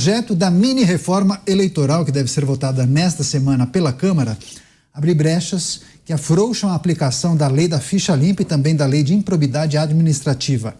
O projeto da mini-reforma eleitoral, que deve ser votada nesta semana pela Câmara, abre brechas que afrouxam a aplicação da lei da ficha limpa e também da lei de improbidade administrativa.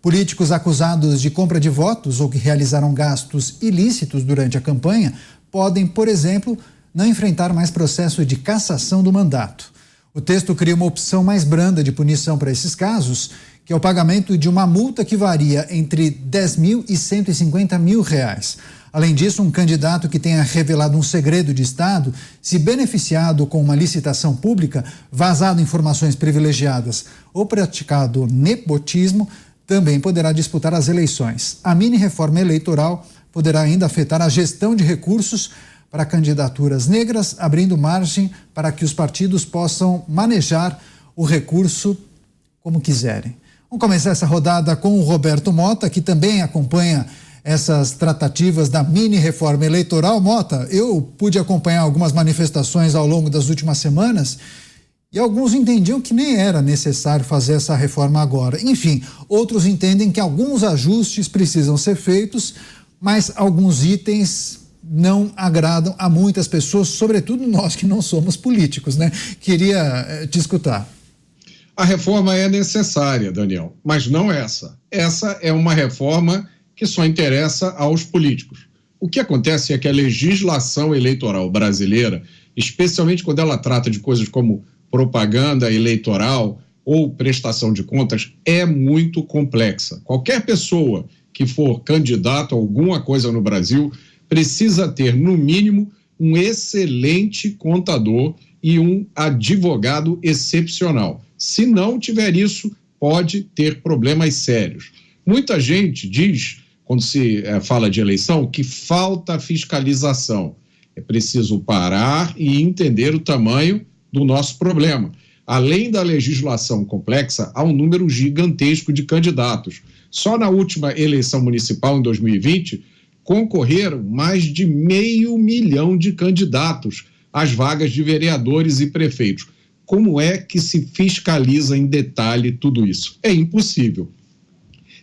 Políticos acusados de compra de votos ou que realizaram gastos ilícitos durante a campanha podem, por exemplo, não enfrentar mais processo de cassação do mandato. O texto cria uma opção mais branda de punição para esses casos, que é o pagamento de uma multa que varia entre 10 mil e 150 mil reais. Além disso, um candidato que tenha revelado um segredo de Estado, se beneficiado com uma licitação pública, vazado informações privilegiadas ou praticado nepotismo, também poderá disputar as eleições. A mini-reforma eleitoral poderá ainda afetar a gestão de recursos para candidaturas negras, abrindo margem para que os partidos possam manejar o recurso como quiserem. Vamos começar essa rodada com o Roberto Mota, que também acompanha essas tratativas da mini-reforma eleitoral. Mota, eu pude acompanhar algumas manifestações ao longo das últimas semanas e alguns entendiam que nem era necessário fazer essa reforma agora. Enfim, outros entendem que alguns ajustes precisam ser feitos, mas alguns itens não agradam a muitas pessoas, sobretudo nós que não somos políticos, né? Queria te escutar. A reforma é necessária, Daniel, mas não essa. Essa é uma reforma que só interessa aos políticos. O que acontece é que a legislação eleitoral brasileira, especialmente quando ela trata de coisas como propaganda eleitoral ou prestação de contas, é muito complexa. Qualquer pessoa que for candidato a alguma coisa no Brasil precisa ter, no mínimo, um excelente contador e um advogado excepcional. Se não tiver isso, pode ter problemas sérios. Muita gente diz, quando se fala de eleição, que falta fiscalização. É preciso parar e entender o tamanho do nosso problema. Além da legislação complexa, há um número gigantesco de candidatos. Só na última eleição municipal, em 2020, concorreram mais de 500 mil de candidatos às vagas de vereadores e prefeitos. Como é que se fiscaliza em detalhe tudo isso? É impossível.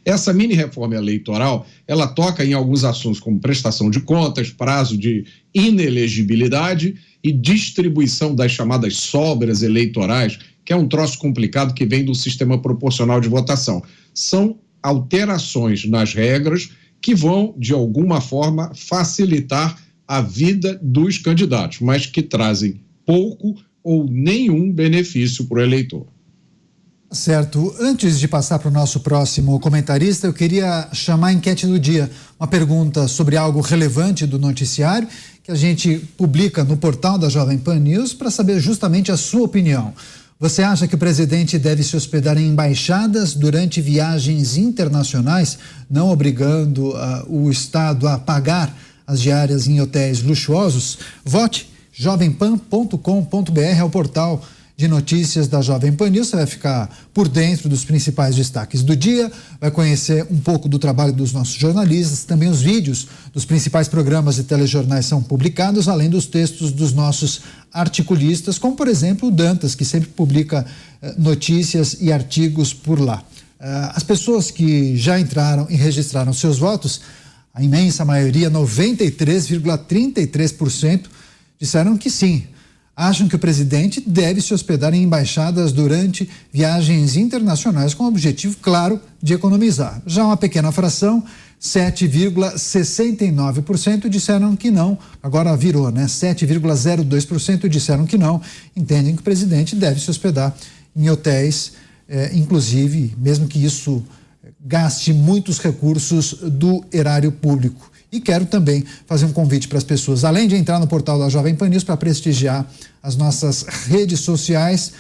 Essa mini-reforma eleitoral, ela toca em alguns assuntos como prestação de contas, prazo de inelegibilidade e distribuição das chamadas sobras eleitorais, que é um troço complicado que vem do sistema proporcional de votação. São alterações nas regras que vão, de alguma forma, facilitar a vida dos candidatos, mas que trazem pouco ou nenhum benefício para o eleitor. Certo. Antes de passar para o nosso próximo comentarista, eu queria chamar a enquete do dia. Uma pergunta sobre algo relevante do noticiário que a gente publica no portal da Jovem Pan News para saber justamente a sua opinião. Você acha que o presidente deve se hospedar em embaixadas durante viagens internacionais, não obrigando o Estado a pagar as diárias em hotéis luxuosos? Vote jovempan.com.br, é o portal de notícias da Jovem Pan News. Você vai ficar por dentro dos principais destaques do dia, vai conhecer um pouco do trabalho dos nossos jornalistas, também os vídeos dos principais programas e telejornais são publicados, além dos textos dos nossos articulistas, como por exemplo o Dantas, que sempre publica notícias e artigos por lá. As pessoas que já entraram e registraram seus votos, a imensa maioria, 93,33%, disseram que sim. Acham que o presidente deve se hospedar em embaixadas durante viagens internacionais com o objetivo, claro, de economizar. Já uma pequena fração, 7,69% disseram que não, agora virou, né? 7,02% disseram que não, entendem que o presidente deve se hospedar em hotéis, inclusive, mesmo que isso gaste muitos recursos do erário público. E quero também fazer um convite para as pessoas, além de entrar no portal da Jovem Pan News para prestigiar as nossas redes sociais.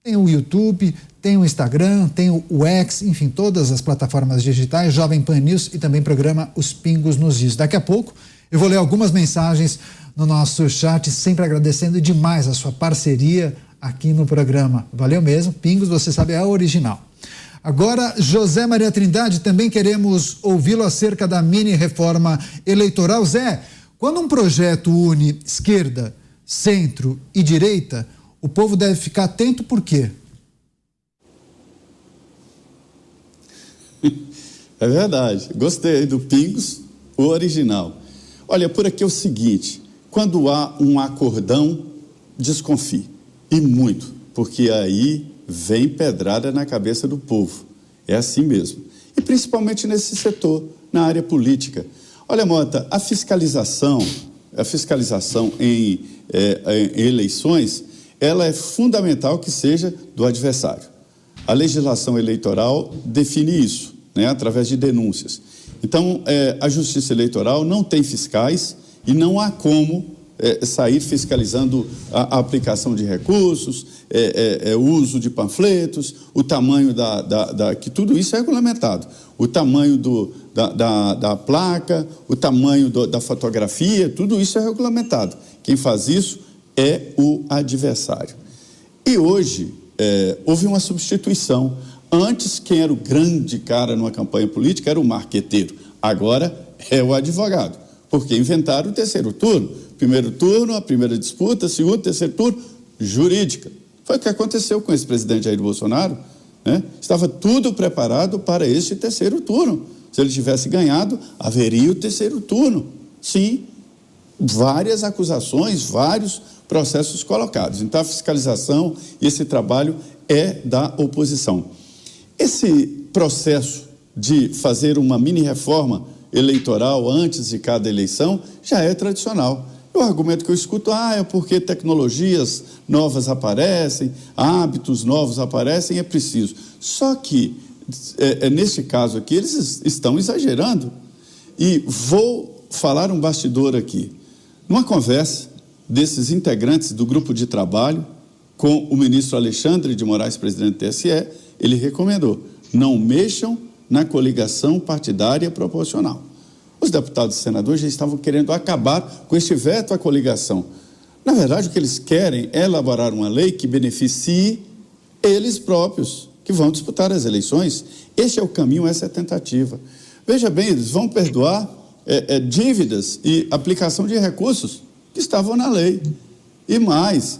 Tem o YouTube, tem o Instagram, tem o X, enfim, todas as plataformas digitais, Jovem Pan News e também programa Os Pingos nos Is. Daqui a pouco eu vou ler algumas mensagens no nosso chat, sempre agradecendo demais a sua parceria aqui no programa. Valeu mesmo, Pingos, você sabe, é a original. Agora, José Maria Trindade, também queremos ouvi-lo acerca da mini-reforma eleitoral. Zé, quando um projeto une esquerda, centro e direita, o povo deve ficar atento por quê? É verdade. Gostei do Pingos, O original. Olha, por aqui é o seguinte, quando há um acordão, desconfie. E muito, porque aí vem pedrada na cabeça do povo. É assim mesmo. E principalmente nesse setor, na área política. Olha, Mota, a fiscalização em eleições, ela é fundamental que seja do adversário. A legislação eleitoral define isso, né, através de denúncias. Então, a Justiça Eleitoral não tem fiscais e não há como sair fiscalizando a aplicação de recursos, o uso de panfletos, o tamanho que tudo isso é regulamentado. O tamanho da placa, o tamanho da fotografia, tudo isso é regulamentado. Quem faz isso é o adversário. E hoje houve uma substituição. Antes, quem era o grande cara numa campanha política era o marqueteiro. Agora é o advogado, porque inventaram o terceiro turno. Primeiro turno, a primeira disputa, segundo, terceiro turno, jurídica. Foi o que aconteceu com esse presidente Jair Bolsonaro, né? Estava tudo preparado para este terceiro turno. Se ele tivesse ganhado, haveria o terceiro turno. Sim, várias acusações, vários processos colocados. Então, a fiscalização e esse trabalho é da oposição. Esse processo de fazer uma mini-reforma eleitoral antes de cada eleição já é tradicional. O argumento que eu escuto, é porque tecnologias novas aparecem, hábitos novos aparecem, é preciso. Só que, neste caso aqui, eles estão exagerando. E vou falar um bastidor aqui. Numa conversa desses integrantes do grupo de trabalho com o ministro Alexandre de Moraes, presidente do TSE, ele recomendou, não mexam na coligação partidária proporcional. Os deputados e senadores já estavam querendo acabar com este veto à coligação. Na verdade, o que eles querem é elaborar uma lei que beneficie eles próprios, que vão disputar as eleições. Este é o caminho, essa é a tentativa. Veja bem, eles vão perdoar dívidas e aplicação de recursos que estavam na lei. E mais,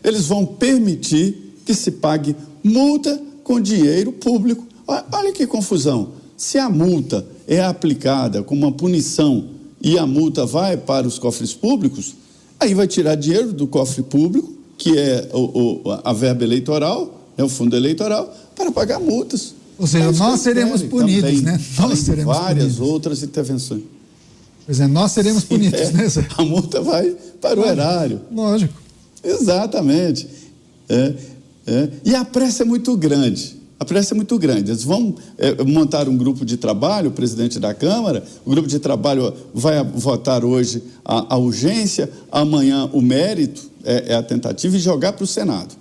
eles vão permitir que se pague multa com dinheiro público. Olha que confusão. Se a multa é aplicada como uma punição e a multa vai para os cofres públicos, aí vai tirar dinheiro do cofre público, que é a verba eleitoral, o fundo eleitoral, para pagar multas. Ou seja, nós seremos punidos, também, né? Nós seremos várias punidos. outras intervenções. Pois é, nós seremos punidos, né, Zé? A multa vai para o erário. Lógico. Exatamente. E a pressa é muito grande. A pressa é muito grande. Eles vão montar um grupo de trabalho, o presidente da Câmara, o grupo de trabalho vai votar hoje a urgência, amanhã o mérito, é a tentativa, e jogar para o Senado.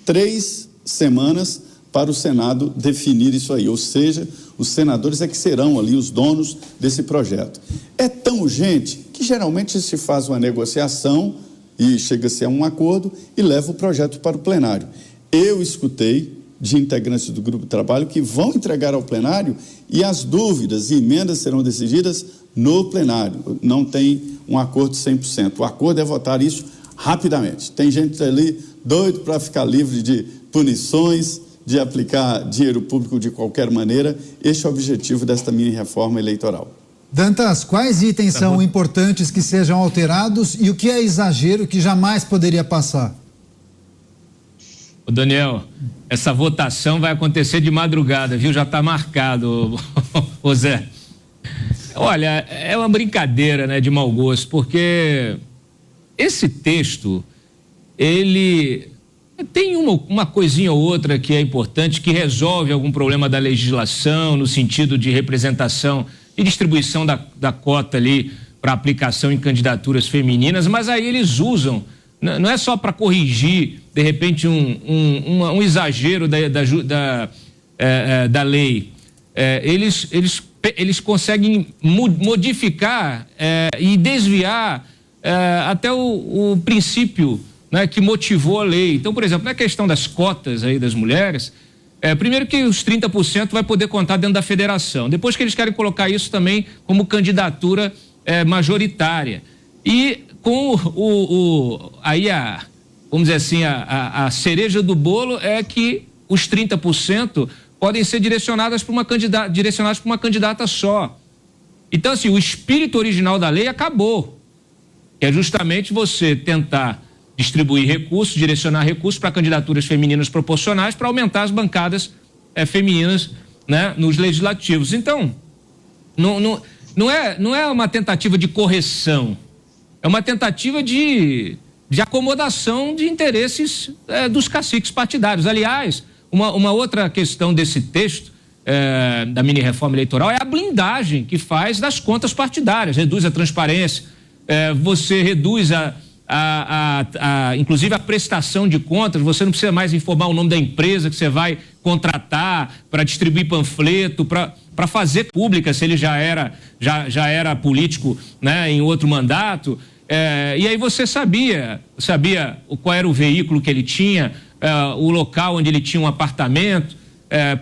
3 semanas para o Senado definir isso aí, ou seja, os senadores é que serão ali os donos desse projeto. É tão urgente que geralmente se faz uma negociação e chega-se a um acordo e leva o projeto para o plenário. Eu escutei de integrantes do grupo de trabalho que vão entregar ao plenário e as dúvidas e emendas serão decididas no plenário. Não tem um acordo 100%. O acordo é votar isso rapidamente. Tem gente ali doido para ficar livre de punições, de aplicar dinheiro público de qualquer maneira. Este é o objetivo desta mini-reforma eleitoral. Dantas, quais itens são importantes que sejam alterados e o que é exagero que jamais poderia passar? Ô Daniel, essa votação vai acontecer de madrugada, viu? Já está marcado, ô Zé. Olha, é uma brincadeira, né, de mau gosto, porque esse texto, ele tem uma coisinha ou outra que é importante, que resolve algum problema da legislação, no sentido de representação e distribuição da cota ali para aplicação em candidaturas femininas, mas aí eles usam, não é só para corrigir, de repente, um exagero da lei. Eles conseguem modificar e desviar até o princípio, né, que motivou a lei. Então, por exemplo, na questão das cotas aí das mulheres, primeiro que os 30% vai poder contar dentro da federação. Depois que eles querem colocar isso também como candidatura majoritária. E com vamos dizer assim, a cereja do bolo é que os 30% podem ser direcionados para uma candidata só. Então, assim, o espírito original da lei acabou, que é justamente você tentar distribuir recursos, direcionar recursos para candidaturas femininas proporcionais para aumentar as bancadas femininas, né, nos legislativos. Então, não é uma tentativa de correção, é uma tentativa de acomodação de interesses dos caciques partidários. Aliás, uma outra questão desse texto da mini-reforma eleitoral é a blindagem que faz das contas partidárias, reduz a transparência, você reduz inclusive a prestação de contas, você não precisa mais informar o nome da empresa que você vai contratar para distribuir panfleto, para fazer pública, se ele já era político, né, em outro mandato. E aí você sabia qual era o veículo que ele tinha, o local onde ele tinha um apartamento.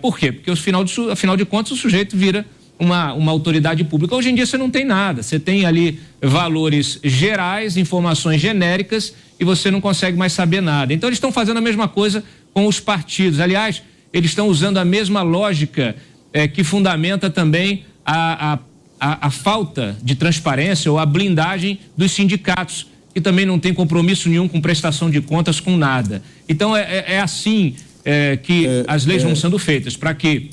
Por quê? Porque afinal de contas o sujeito vira uma autoridade pública. Hoje em dia você não tem nada, você tem ali valores gerais, informações genéricas e você não consegue mais saber nada. Então eles estão fazendo a mesma coisa com os partidos. Aliás, eles estão usando a mesma lógica que fundamenta também a falta de transparência ou a blindagem dos sindicatos, que também não tem compromisso nenhum com prestação de contas, com nada. Então é assim que as leis vão sendo feitas, para que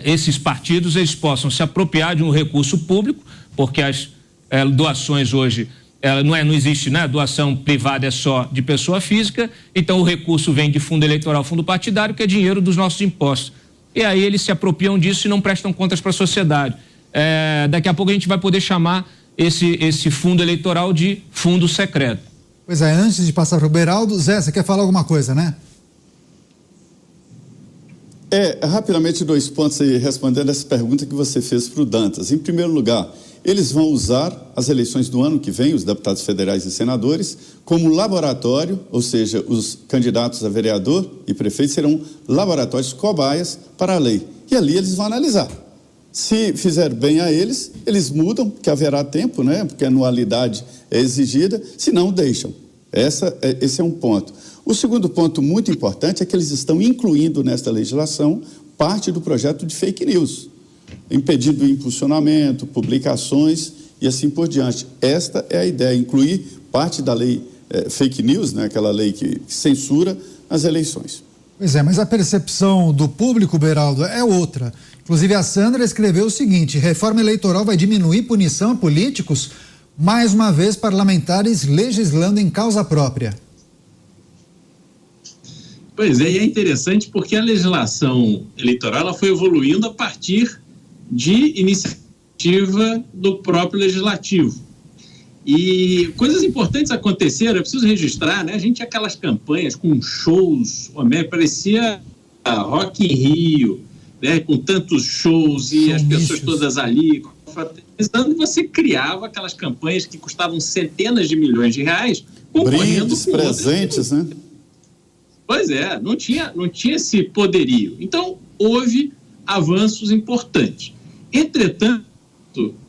esses partidos eles possam se apropriar de um recurso público, porque as doações hoje não existe, né? Doação privada é só de pessoa física, então o recurso vem de fundo eleitoral, fundo partidário, que é dinheiro dos nossos impostos. E aí eles se apropriam disso e não prestam contas para a sociedade. Daqui a pouco a gente vai poder chamar esse fundo eleitoral de fundo secreto. Pois é, antes de passar para o Beraldo, Zé, você quer falar alguma coisa, né? Rapidamente 2 pontos aí, respondendo essa pergunta que você fez para o Dantas. Em primeiro lugar, eles vão usar as eleições do ano que vem, os deputados federais e senadores, como laboratório, ou seja, os candidatos a vereador e prefeito serão laboratórios cobaias para a lei. E ali eles vão analisar. Se fizer bem a eles, eles mudam, porque haverá tempo, né? Porque a anualidade é exigida, se não, deixam. Esse é um ponto. O segundo ponto muito importante é que eles estão incluindo nesta legislação parte do projeto de fake news, impedindo o impulsionamento, publicações e assim por diante. Esta é a ideia, incluir parte da lei fake news, né? Aquela lei que censura as eleições. Pois é, mas a percepção do público, Beraldo, é outra. Inclusive a Sandra escreveu o seguinte: reforma eleitoral vai diminuir punição a políticos, mais uma vez parlamentares legislando em causa própria. Pois é, e é interessante porque a legislação eleitoral ela foi evoluindo a partir de iniciativa do próprio legislativo. E coisas importantes aconteceram, eu preciso registrar, né? A gente tinha aquelas campanhas com shows, parecia Rock in Rio, né? Com tantos shows e as pessoas todas ali, você criava aquelas campanhas que custavam centenas de milhões de reais, concorrendo brindes, com presentes, né? Pois é, não tinha esse poderio. Então, houve avanços importantes. Entretanto,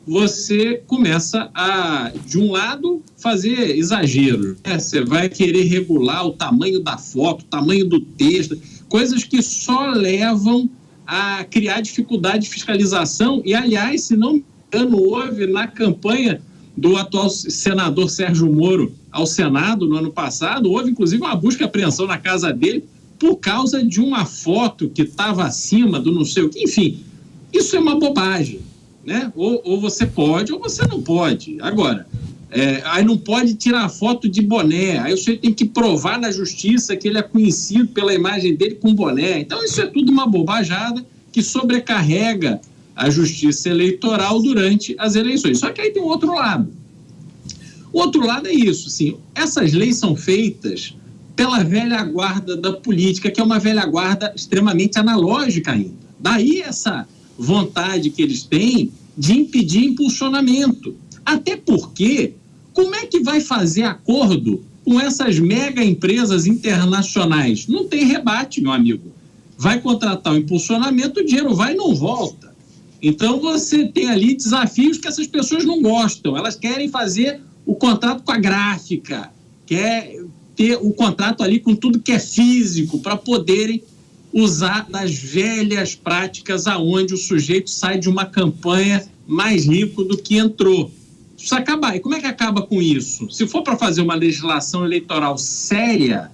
você começa a, de um lado, fazer exagero, né? Você vai querer regular o tamanho da foto, o tamanho do texto, coisas que só levam a criar dificuldade de fiscalização. E, aliás, se não me engano, houve na campanha do atual senador Sérgio Moro ao Senado no ano passado, houve inclusive uma busca e apreensão na casa dele por causa de uma foto que estava acima do não sei o que. Enfim, isso é uma bobagem, né? Ou você pode ou você não pode. Agora, aí não pode tirar foto de boné, aí você tem que provar na justiça que ele é conhecido pela imagem dele com boné. Então isso é tudo uma bobajada que sobrecarrega a justiça eleitoral durante as eleições. Só que aí tem um outro lado. O outro lado é isso, sim. Essas leis são feitas pela velha guarda da política, que é uma velha guarda extremamente analógica ainda. Daí essa vontade que eles têm de impedir impulsionamento. Até porque, como é que vai fazer acordo com essas mega empresas internacionais? Não tem rebate, meu amigo. Vai contratar o impulsionamento, o dinheiro vai e não volta. Então você tem ali desafios que essas pessoas não gostam. Elas querem fazer o contrato com a gráfica, quer ter o contrato ali com tudo que é físico para poderem usar das velhas práticas aonde o sujeito sai de uma campanha mais rico do que entrou. Isso precisa acabar. E como é que acaba com isso? Se for para fazer uma legislação eleitoral séria,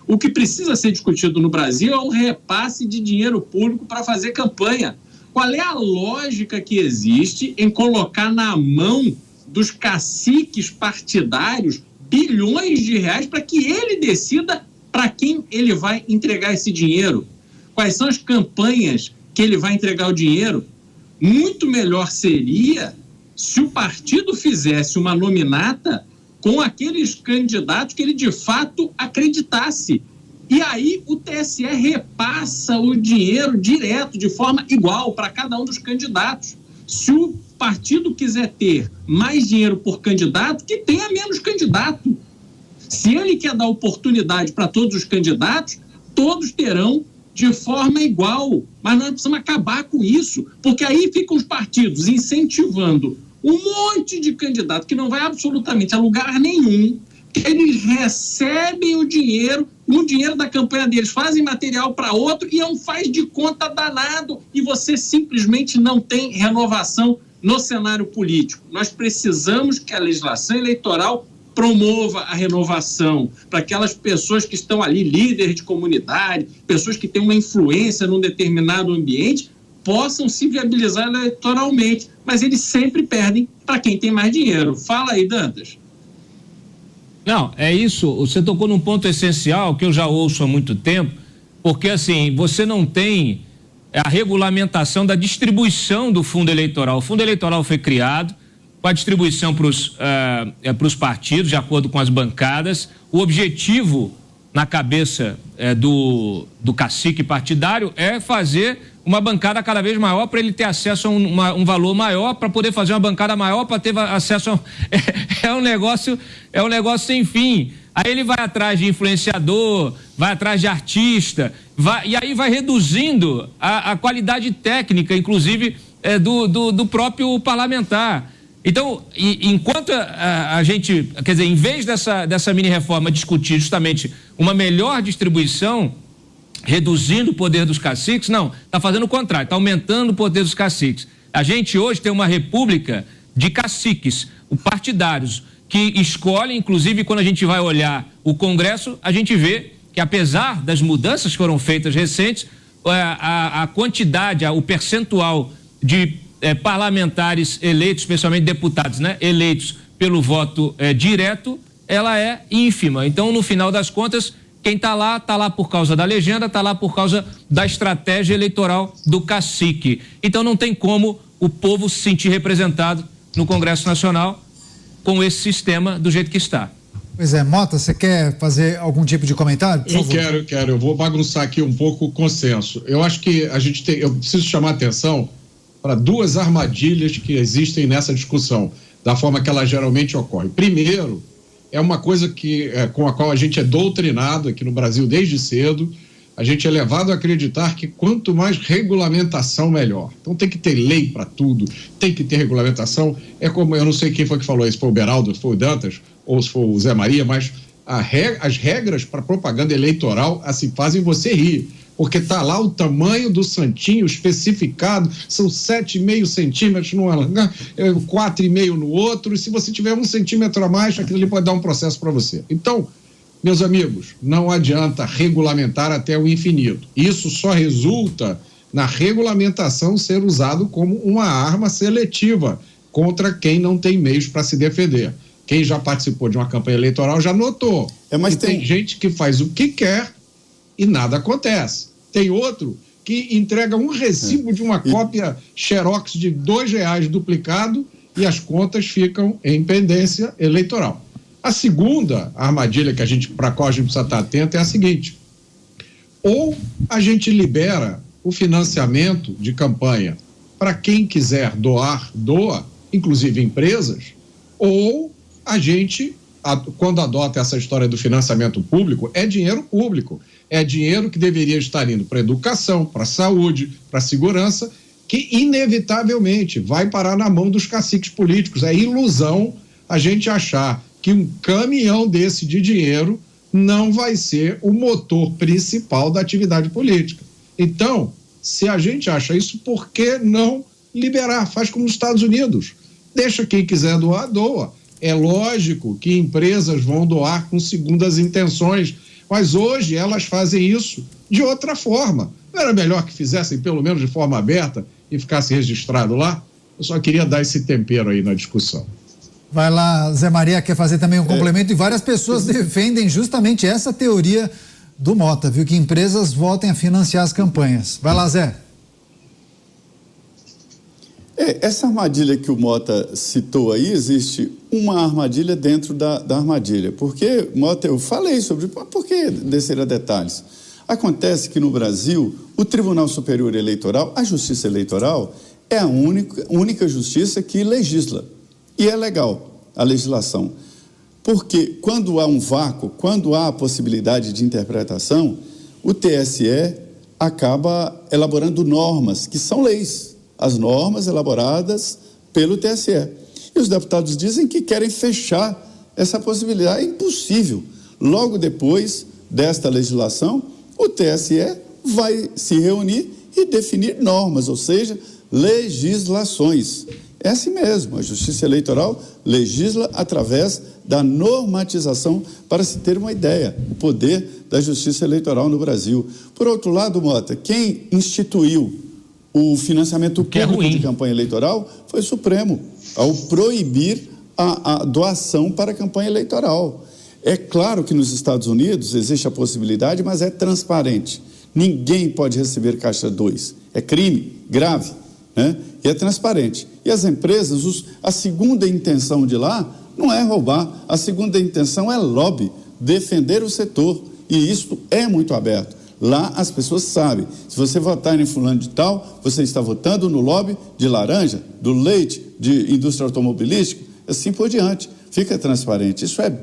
o que precisa ser discutido no Brasil é o repasse de dinheiro público para fazer campanha. Qual é a lógica que existe em colocar na mão dos caciques partidários bilhões de reais para que ele decida para quem ele vai entregar esse dinheiro? Quais são as campanhas que ele vai entregar o dinheiro? Muito melhor seria se o partido fizesse uma nominata com aqueles candidatos que ele de fato acreditasse. E aí o TSE repassa o dinheiro direto, de forma igual, para cada um dos candidatos. Se o partido quiser ter mais dinheiro por candidato, que tenha menos candidato. Se ele quer dar oportunidade para todos os candidatos, todos terão de forma igual. Mas nós precisamos acabar com isso, porque aí ficam os partidos incentivando um monte de candidato que não vai absolutamente a lugar nenhum, que eles recebem o dinheiro da campanha deles, fazem material para outro e é um faz de conta danado, e você simplesmente não tem renovação no cenário político. Nós precisamos que a legislação eleitoral promova a renovação para aquelas pessoas que estão ali, líderes de comunidade, pessoas que têm uma influência num determinado ambiente, possam se viabilizar eleitoralmente, mas eles sempre perdem para quem tem mais dinheiro. Fala aí, Dantas. Não, é isso, você tocou num ponto essencial que eu já ouço há muito tempo, porque assim, você não tem a regulamentação da distribuição do fundo eleitoral. O fundo eleitoral foi criado com a distribuição para os partidos, de acordo com as bancadas. O objetivo na cabeça do cacique partidário é fazer uma bancada cada vez maior para ele ter acesso a um valor maior, para poder fazer uma bancada maior, para ter acesso a é um negócio sem fim. Aí ele vai atrás de influenciador, vai atrás de artista, e aí vai reduzindo a qualidade técnica, inclusive do próprio parlamentar. Então, enquanto a gente, quer dizer, em vez dessa mini-reforma discutir justamente uma melhor distribuição, reduzindo o poder dos caciques, não, está fazendo o contrário, está aumentando o poder dos caciques. A gente hoje tem uma república de caciques, partidários, que escolhem, inclusive quando a gente vai olhar o Congresso, a gente vê que apesar das mudanças que foram feitas recentes, a quantidade, o percentual de parlamentares eleitos, especialmente deputados, né, eleitos pelo voto direto, ela é ínfima. Então, no final das contas, quem está lá por causa da legenda, está lá por causa da estratégia eleitoral do cacique. Então, não tem como o povo se sentir representado no Congresso Nacional com esse sistema do jeito que está. Pois é, Mota, você quer fazer algum tipo de comentário? Eu quero. Eu vou bagunçar aqui um pouco o consenso. Eu acho que eu preciso chamar a atenção para duas armadilhas que existem nessa discussão, da forma que ela geralmente ocorre. Primeiro, é uma coisa com a qual a gente é doutrinado aqui no Brasil desde cedo. A gente é levado a acreditar que quanto mais regulamentação, melhor. Então tem que ter lei para tudo, tem que ter regulamentação. É como, eu não sei quem foi que falou isso, foi o Beraldo, foi o Dantas, ou se foi o Zé Maria, mas as regras para propaganda eleitoral assim fazem você rir. Porque está lá o tamanho do santinho especificado, são 7,5 centímetros num lugar, 4,5 no outro, e se você tiver 1 centímetro a mais, aquilo ali pode dar um processo para você. Então, meus amigos, não adianta regulamentar até o infinito. Isso só resulta na regulamentação ser usado como uma arma seletiva contra quem não tem meios para se defender. Quem já participou de uma campanha eleitoral já notou. Mas tem gente que faz o que quer e nada acontece. Tem outro que entrega um recibo de uma cópia xerox de R$2 duplicado e as contas ficam em pendência eleitoral. A segunda armadilha para a qual a gente precisa estar atento é a seguinte: ou a gente libera o financiamento de campanha para quem quiser doar, doa, inclusive empresas, ou a gente, quando adota essa história do financiamento público, é dinheiro público, é dinheiro que deveria estar indo para educação, para saúde, para segurança, que inevitavelmente vai parar na mão dos caciques políticos. É ilusão a gente achar que um caminhão desse de dinheiro não vai ser o motor principal da atividade política. Então, se a gente acha isso, por que não liberar? Faz como nos Estados Unidos. Deixa quem quiser doar, doa. É lógico que empresas vão doar com segundas intenções, mas hoje elas fazem isso de outra forma. Não era melhor que fizessem pelo menos de forma aberta e ficasse registrado lá? Eu só queria dar esse tempero aí na discussão. Vai lá, Zé Maria quer fazer também um complemento e várias pessoas defendem justamente essa teoria do Mota, viu? Que empresas voltem a financiar as campanhas. Vai lá, Zé. Essa armadilha que o Mota citou aí, existe uma armadilha dentro da armadilha. Porque, Mota, eu falei sobre por que descer a detalhes. Acontece que no Brasil, o Tribunal Superior Eleitoral, a Justiça Eleitoral, é a única justiça que legisla. E é legal a legislação. Porque quando há um vácuo, quando há a possibilidade de interpretação, o TSE acaba elaborando normas, que são leis. As normas elaboradas pelo TSE. E os deputados dizem que querem fechar essa possibilidade. É impossível. Logo depois desta legislação, o TSE vai se reunir e definir normas, ou seja, legislações. É assim mesmo, a Justiça Eleitoral legisla através da normatização, para se ter uma ideia, o poder da Justiça Eleitoral no Brasil. Por outro lado, Mota, quem instituiu o financiamento público de campanha eleitoral foi o Supremo, ao proibir a doação para a campanha eleitoral. É claro que nos Estados Unidos existe a possibilidade, mas é transparente. Ninguém pode receber caixa 2. É crime grave, né? E é transparente. E as empresas, a segunda intenção de lá não é roubar, a segunda intenção é lobby, defender o setor. E isso é muito aberto. Lá as pessoas sabem, se você votar em fulano de tal, você está votando no lobby de laranja, do leite, de indústria automobilística, assim por diante. Fica transparente. Isso é